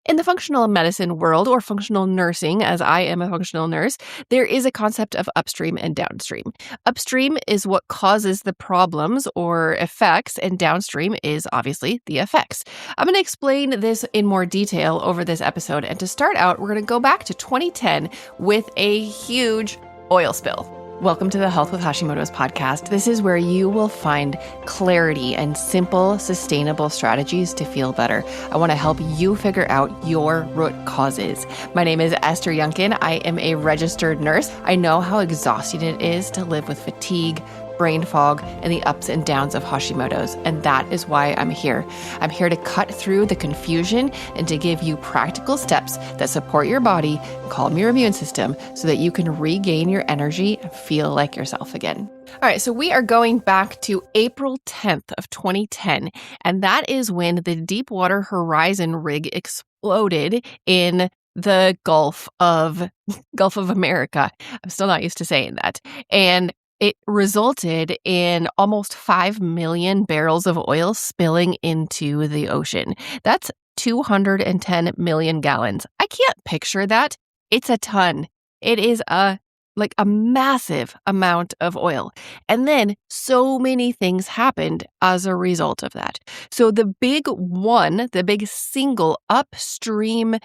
In the functional medicine world, or functional nursing, as I am a functional nurse, there is a concept of upstream and downstream. Upstream is what causes the problems or effects, and downstream is obviously the effects. I'm going to explain this in more detail over this episode. And to start out, we're going to go back to 2010 with a huge oil spill. Welcome to the Health with Hashimoto's podcast. This is where you will find clarity and simple, sustainable strategies to feel better. I want to help you figure out your root causes. My name is Esther Yunkin. I am a registered nurse. I know how exhausting it is to live with fatigue, brain fog, and the ups and downs of Hashimoto's. And that is why I'm here. I'm here to cut through the confusion and to give you practical steps that support your body, calm your immune system, so that you can regain your energy and feel like yourself again. All right, so we are going back to April 10th of 2010, and that is when the Deepwater Horizon rig exploded in the Gulf of America. I'm still not used to saying that. And it resulted in almost 5 million barrels of oil spilling into the ocean. That's 210 million gallons. I can't picture that. It's a ton. It is a massive amount of oil. And then so many things happened as a result of that. So the big single upstream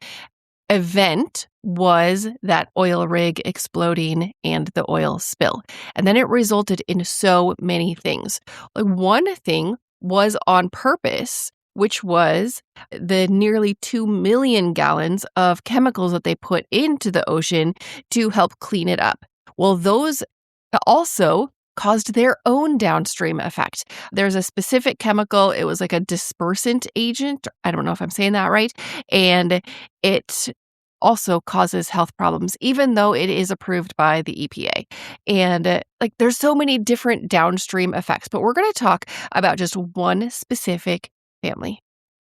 event was that oil rig exploding and the oil spill. And then it resulted in so many things. One thing was on purpose, which was the nearly 2 million gallons of chemicals that they put into the ocean to help clean it up. Well, those also caused their own downstream effect. There's a specific chemical. It was like a dispersant agent. I don't know if I'm saying that right. And it also causes health problems, even though it is approved by the EPA. And there's so many different downstream effects, but we're going to talk about just one specific family.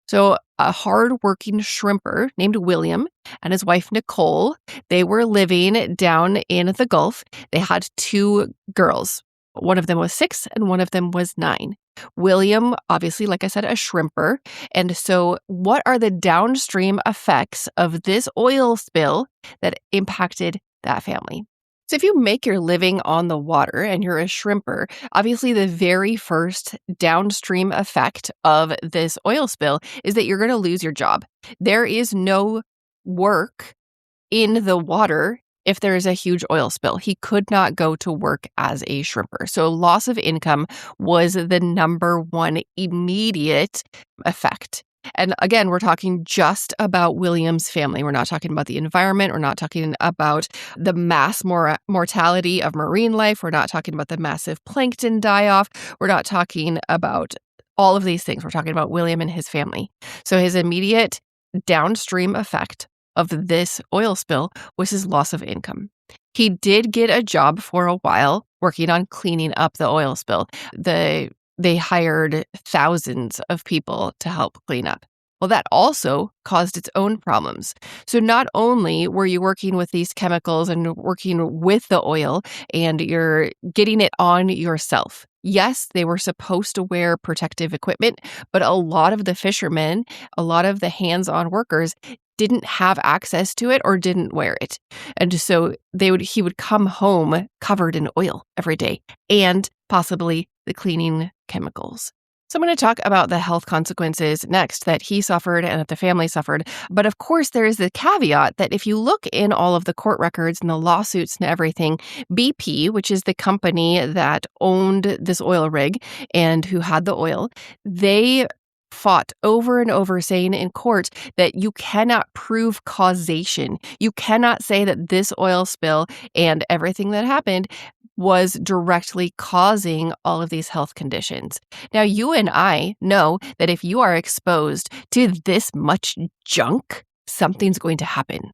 So a hardworking shrimper named William and his wife, Nicole, they were living down in the Gulf. They had 2 girls. One of them was 6 and one of them was 9. William, obviously, like I said, a shrimper. And so what are the downstream effects of this oil spill that impacted that family? So if you make your living on the water and you're a shrimper, obviously the very first downstream effect of this oil spill is that you're going to lose your job. There is no work in the water if there is a huge oil spill. He could not go to work as a shrimper. So loss of income was the number one immediate effect. And again, we're talking just about William's family. We're not talking about the environment. We're not talking about the mass mortality of marine life. We're not talking about the massive plankton die-off. We're not talking about all of these things. We're talking about William and his family. So his immediate downstream effect of this oil spill was his loss of income. He did get a job for a while working on cleaning up the oil spill. They hired thousands of people to help clean up. Well, that also caused its own problems. So not only were you working with these chemicals and working with the oil and you're getting it on yourself. Yes, they were supposed to wear protective equipment, but a lot of the fishermen, a lot of the hands-on workers didn't have access to it or didn't wear it. And so he would come home covered in oil every day and possibly the cleaning chemicals. So I'm going to talk about the health consequences next that he suffered and that the family suffered. But of course, there is the caveat that if you look in all of the court records and the lawsuits and everything, BP, which is the company that owned this oil rig and who had the oil, they fought over and over saying in court that you cannot prove causation. You cannot say that this oil spill and everything that happened was directly causing all of these health conditions. Now, you and I know that if you are exposed to this much junk, something's going to happen.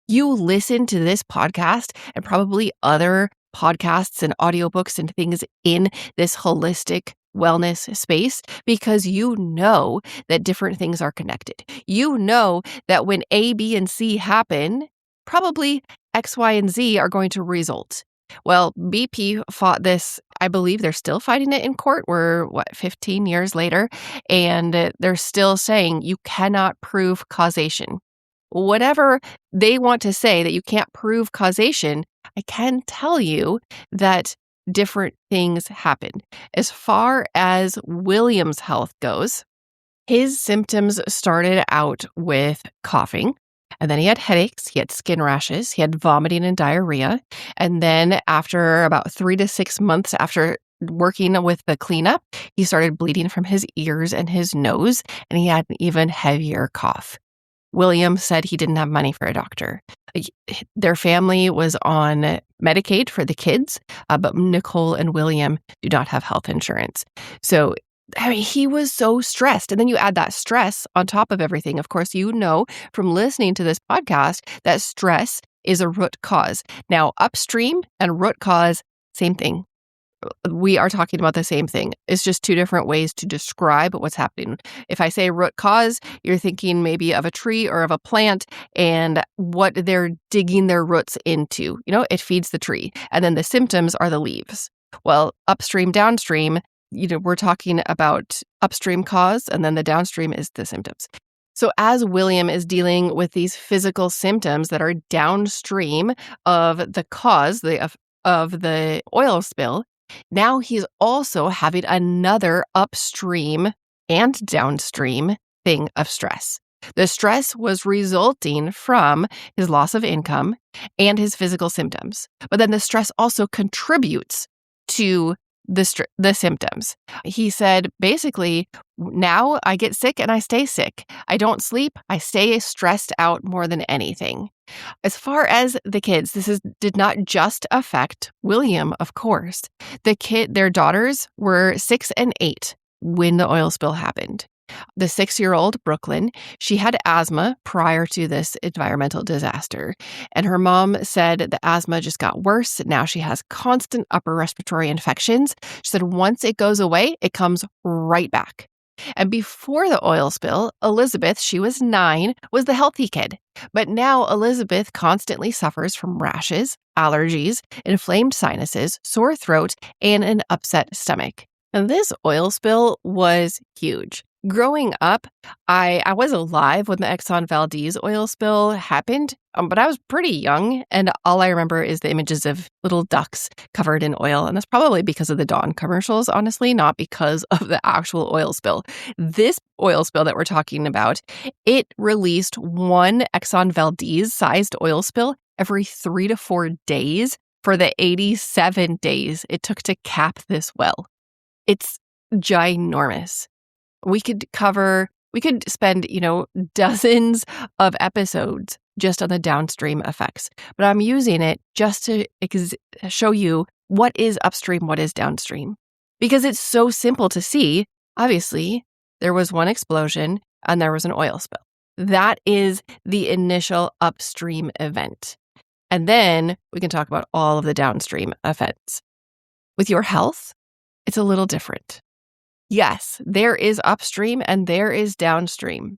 You listen to this podcast and probably other podcasts and audiobooks and things in this holistic wellness space because you know that different things are connected. You know that when A, B, and C happen, probably X, Y, and Z are going to result. Well, BP fought this. I believe they're still fighting it in court. We're, 15 years later, and they're still saying you cannot prove causation. whatever they want to say that you can't prove causation, I can tell you that different things happen. As far as William's health goes, his symptoms started out with coughing, and then he had headaches, he had skin rashes, he had vomiting and diarrhea. And then after about 3 to 6 months after working with the cleanup, he started bleeding from his ears and his nose, and he had an even heavier cough. William said he didn't have money for a doctor. Their family was on Medicaid for the kids, but Nicole and William do not have health insurance. So I mean, he was so stressed. And then you add that stress on top of everything. Of course, you know from listening to this podcast that stress is a root cause. Now, upstream and root cause, same thing. We are talking about the same thing. It's just two different ways to describe what's happening. If I say root cause, you're thinking maybe of a tree or of a plant and what they're digging their roots into. It feeds the tree. And then the symptoms are the leaves. Well, upstream, downstream, we're talking about upstream cause, and then the downstream is the symptoms. So as William is dealing with these physical symptoms that are downstream of the cause of the oil spill, now he's also having another upstream and downstream thing of stress. The stress was resulting from his loss of income and his physical symptoms. But then the stress also contributes to the symptoms. He said, basically, now I get sick and I stay sick. I don't sleep. I stay stressed out more than anything. As far as the kids, did not just affect William, of course. Their daughters were 6 and 8 when the oil spill happened. The 6-year-old, Brooklyn, she had asthma prior to this environmental disaster. And her mom said the asthma just got worse. Now she has constant upper respiratory infections. She said once it goes away, it comes right back. And before the oil spill, Elizabeth, she was 9, was the healthy kid. But now Elizabeth constantly suffers from rashes, allergies, inflamed sinuses, sore throat, and an upset stomach. And this oil spill was huge. Growing up, I was alive when the Exxon Valdez oil spill happened, but I was pretty young, and all I remember is the images of little ducks covered in oil, and that's probably because of the Dawn commercials, honestly, not because of the actual oil spill. This oil spill that we're talking about, it released one Exxon Valdez-sized oil spill every 3 to 4 days for the 87 days it took to cap this well. It's ginormous. We could spend, dozens of episodes just on the downstream effects. But I'm using it just to show you what is upstream, what is downstream. Because it's so simple to see. Obviously, there was one explosion and there was an oil spill. That is the initial upstream event. And then we can talk about all of the downstream events. With your health, it's a little different. Yes, there is upstream and there is downstream.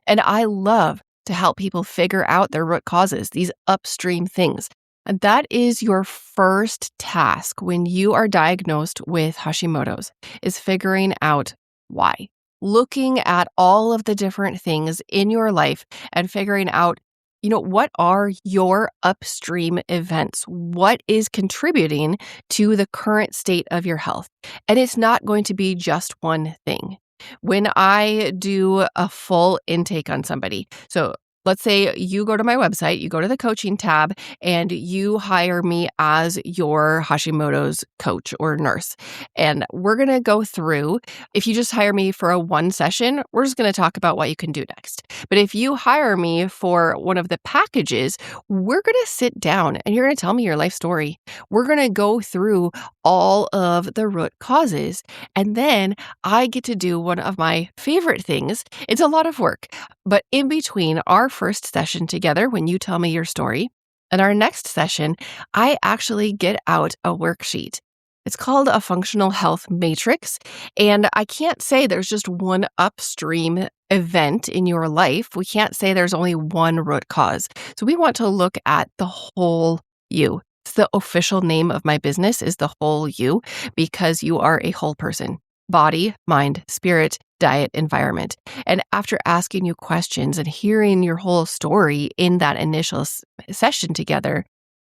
And I love to help people figure out their root causes, these upstream things. And that is your first task when you are diagnosed with Hashimoto's, is figuring out why. Looking at all of the different things in your life and figuring out, what are your upstream events? What is contributing to the current state of your health? And it's not going to be just one thing. When I do a full intake on somebody, so let's say you go to my website, you go to the coaching tab, and you hire me as your Hashimoto's coach or nurse. And we're going to go through, if you just hire me for a 1 session, we're just going to talk about what you can do next. But if you hire me for one of the packages, we're going to sit down and you're going to tell me your life story. We're going to go through all of the root causes. And then I get to do one of my favorite things. It's a lot of work, but in between our first session together, when you tell me your story, and our next session, I actually get out a worksheet. It's called a functional health matrix. And I can't say there's just one upstream event in your life. We can't say there's only one root cause. So we want to look at the whole you. It's the official name of my business is the whole you, because you are a whole person. Body, mind, spirit, diet, environment. And after asking you questions and hearing your whole story in that initial session together,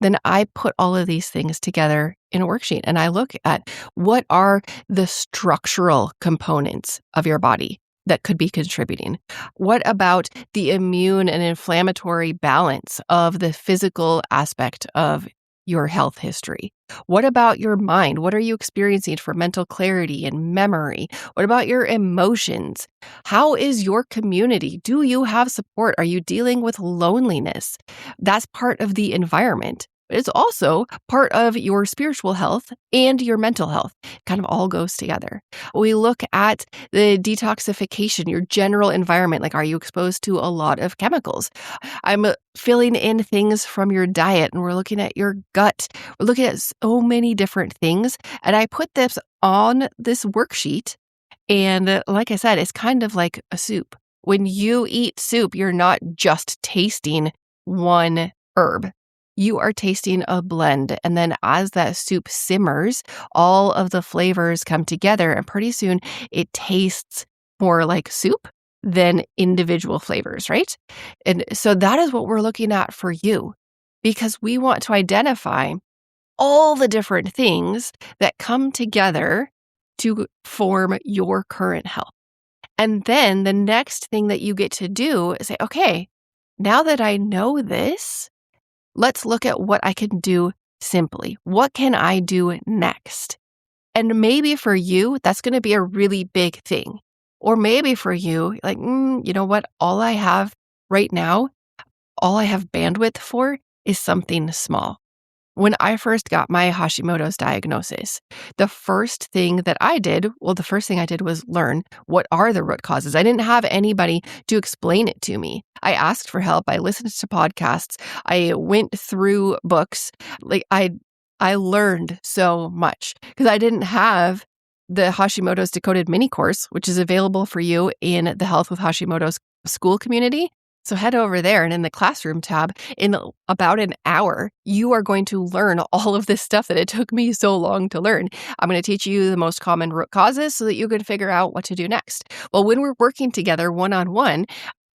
then I put all of these things together in a worksheet and I look at what are the structural components of your body that could be contributing. What about the immune and inflammatory balance of the physical aspect of your health history? What about your mind? What are you experiencing for mental clarity and memory? What about your emotions? How is your community? Do you have support? Are you dealing with loneliness? That's part of the environment. But it's also part of your spiritual health and your mental health. It kind of all goes together. We look at the detoxification, your general environment. Like, are you exposed to a lot of chemicals? I'm filling in things from your diet, and we're looking at your gut. We're looking at so many different things. And I put this on this worksheet. And like I said, it's kind of like a soup. When you eat soup, you're not just tasting one herb. You are tasting a blend. And then as that soup simmers, all of the flavors come together. And pretty soon it tastes more like soup than individual flavors, right? And so that is what we're looking at for you, because we want to identify all the different things that come together to form your current health. And then the next thing that you get to do is say, okay, now that I know this, let's look at what I can do simply. What can I do next? And maybe for you, that's going to be a really big thing. Or maybe for you, like, you know what? All I have right now, all I have bandwidth for is something small. When I first got my Hashimoto's diagnosis, the first thing I did was learn what are the root causes. I didn't have anybody to explain it to me. I asked for help. I listened to podcasts. I went through books. I learned so much because I didn't have the Hashimoto's Decoded mini course, which is available for you in the Health with Hashimoto's school community. So head over there, and in the classroom tab, in about an hour, you are going to learn all of this stuff that it took me so long to learn. I'm going to teach you the most common root causes so that you can figure out what to do next. Well, when we're working together one-on-one,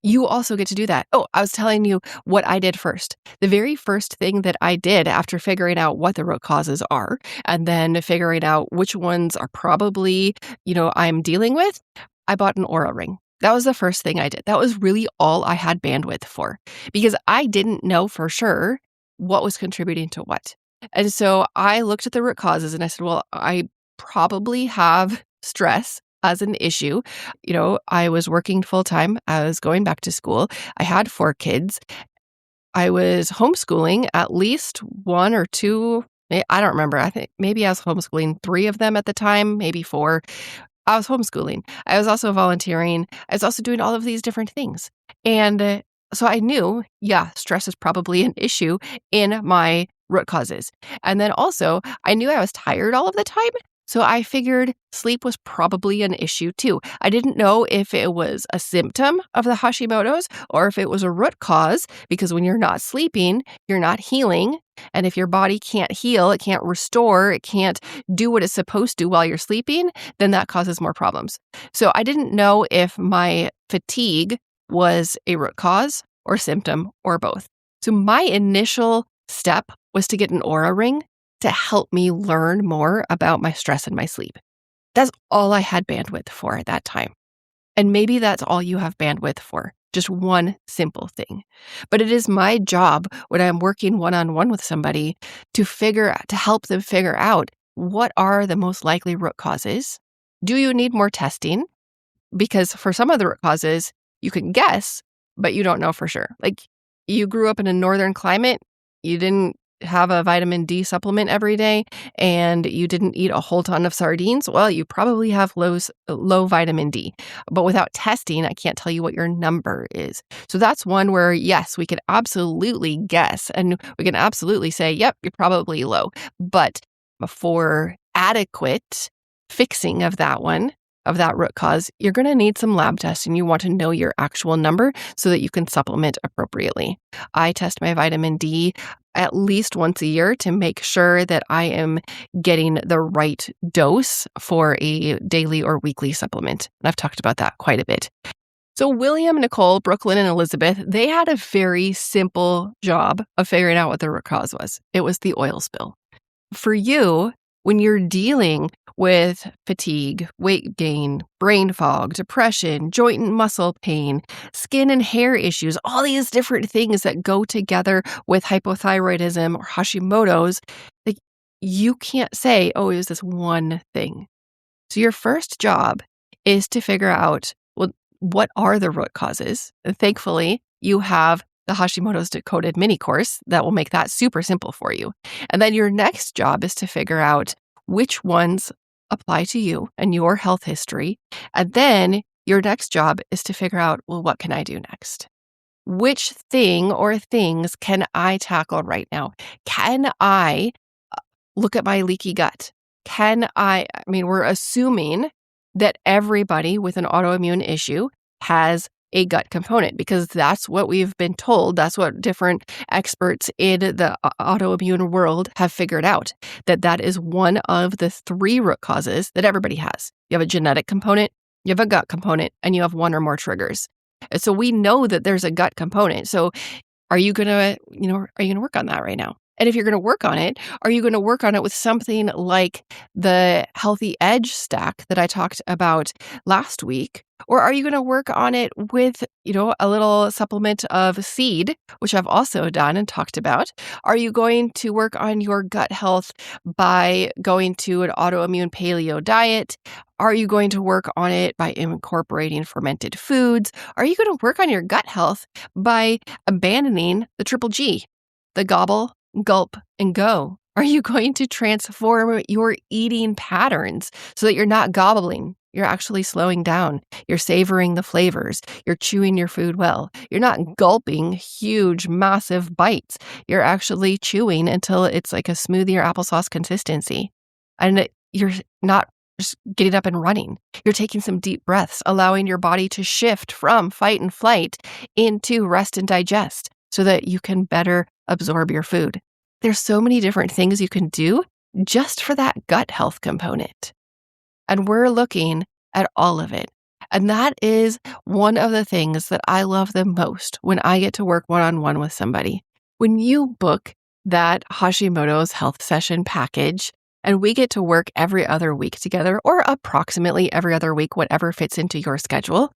you also get to do that. Oh, I was telling you what I did first. The very first thing that I did after figuring out what the root causes are, and then figuring out which ones are probably, I'm dealing with, I bought an Oura ring. That was the first thing I did. That was really all I had bandwidth for, because I didn't know for sure what was contributing to what. And so I looked at the root causes and I said, well, I probably have stress as an issue. I was working full time. I was going back to school. I had 4 kids. I was homeschooling at least 1 or 2. I don't remember. I think maybe I was homeschooling 3 of them at the time, maybe 4. I was homeschooling. I was also volunteering. I was also doing all of these different things. And so I knew, stress is probably an issue in my root causes. And then also, I knew I was tired all of the time. So I figured sleep was probably an issue too. I didn't know if it was a symptom of the Hashimoto's or if it was a root cause, because when you're not sleeping, you're not healing. And if your body can't heal, it can't restore, it can't do what it's supposed to while you're sleeping, then that causes more problems. So I didn't know if my fatigue was a root cause or symptom or both. So my initial step was to get an Oura ring to help me learn more about my stress and my sleep. That's all I had bandwidth for at that time. And maybe that's all you have bandwidth for, just one simple thing. But it is my job when I'm working one-on-one with somebody to help them figure out what are the most likely root causes. Do you need more testing? Because for some of the root causes, you can guess, but you don't know for sure. Like, you grew up in a northern climate, you didn't have a vitamin D supplement every day, and you didn't eat a whole ton of sardines, well, you probably have low vitamin D. But without testing, I can't tell you what your number is. So that's one where, yes, we can absolutely guess, and we can absolutely say, yep, you're probably low. But for adequate fixing of that one, of that root cause, you're going to need some lab tests and you want to know your actual number so that you can supplement appropriately. I test my vitamin D at least once a year to make sure that I am getting the right dose for a daily or weekly supplement. And I've talked about that quite a bit. So William, Nicole, Brooklyn, and Elizabeth, they had a very simple job of figuring out what the root cause was. It was the oil spill. For you, when you're dealing with fatigue, weight gain, brain fog, depression, joint and muscle pain, skin and hair issues, all these different things that go together with hypothyroidism or Hashimoto's, like, you can't say, oh, it was this one thing. So your first job is to figure out, well, what are the root causes? And thankfully, you have the Hashimoto's Decoded mini course that will make that super simple for you. And then your next job is to figure out which ones apply to you and your health history. And then your next job is to figure out, well, what can I do next? Which thing or things can I tackle right now? Can I look at my leaky gut? We're assuming that everybody with an autoimmune issue has a gut component because that's what we've been told. That's what different experts in the autoimmune world have figured out, that is one of the 3 root causes that everybody has. You have a genetic component, you have a gut component, and you have one or more triggers. And so we know that there's a gut component. So are you going to work on that right now? And if you're going to work on it, are you going to work on it with something like the Healthy Edge stack that I talked about last week? Or are you going to work on it with, a little supplement of seed, which I've also done and talked about? Are you going to work on your gut health by going to an autoimmune paleo diet? Are you going to work on it by incorporating fermented foods? Are you going to work on your gut health by abandoning the triple G, the gobble, gulp, and go? Are you going to transform your eating patterns so that you're not gobbling? You're actually slowing down. You're savoring the flavors. You're chewing your food well. You're not gulping huge, massive bites. You're actually chewing until it's like a smoothie or applesauce consistency. And you're not just getting up and running. You're taking some deep breaths, allowing your body to shift from fight and flight into rest and digest so that you can better absorb your food. There's so many different things you can do just for that gut health component. And we're looking at all of it. And that is one of the things that I love the most when I get to work one-on-one with somebody. When you book that Hashimoto's health session package, and we get to work every other week together, or approximately every other week, whatever fits into your schedule,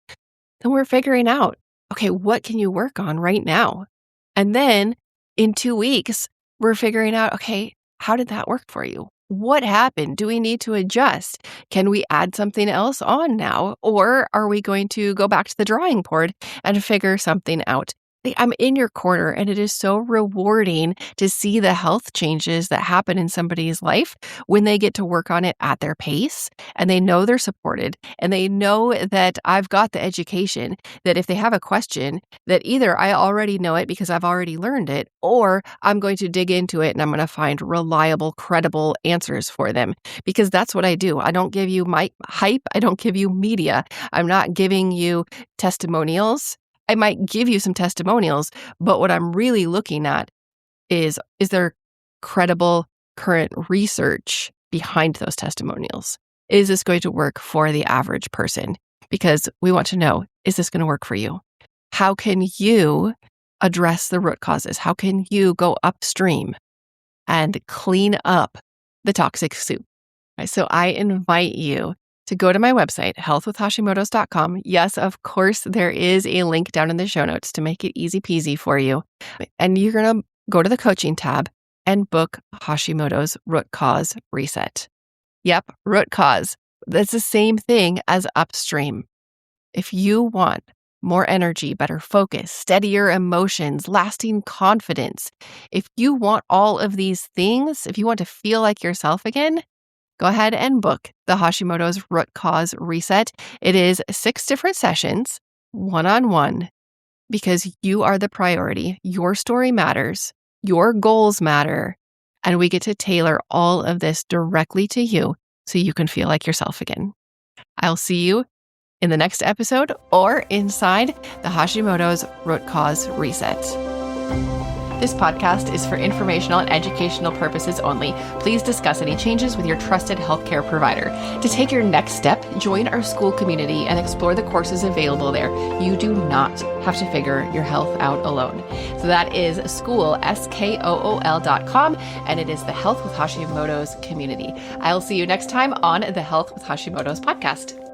then we're figuring out, okay, what can you work on right now? And then in 2 weeks, we're figuring out, okay, how did that work for you? What happened? Do we need to adjust? Can we add something else on now? Or are we going to go back to the drawing board and figure something out? I'm in your corner, and it is so rewarding to see the health changes that happen in somebody's life when they get to work on it at their pace, and they know they're supported, and they know that I've got the education, that if they have a question, that either I already know it because I've already learned it, or I'm going to dig into it and I'm going to find reliable, credible answers for them, because that's what I do. I don't give you my hype. I don't give you media. I'm not giving you testimonials. I might give you some testimonials, but what I'm really looking at is there credible current research behind those testimonials? Is this going to work for the average person? Because we want to know, is this going to work for you? How can you address the root causes? How can you go upstream and clean up the toxic soup? Right, so I invite you to go to my website, healthwithhashimotos.com. Yes, of course, there is a link down in the show notes to make it easy peasy for you. And you're going to go to the coaching tab and book Hashimoto's root cause reset. Yep, root cause. That's the same thing as upstream. If you want more energy, better focus, steadier emotions, lasting confidence, if you want all of these things, if you want to feel like yourself again, go ahead and book the Hashimoto's Root Cause Reset. It is 6 different sessions, one-on-one, because you are the priority. Your story matters. Your goals matter. And we get to tailor all of this directly to you so you can feel like yourself again. I'll see you in the next episode or inside the Hashimoto's Root Cause Reset. This podcast is for informational and educational purposes only. Please discuss any changes with your trusted healthcare provider. To take your next step, join our school community and explore the courses available there. You do not have to figure your health out alone. So that is school, SKOOL.com, and it is the Health with Hashimoto's community. I'll see you next time on the Health with Hashimoto's podcast.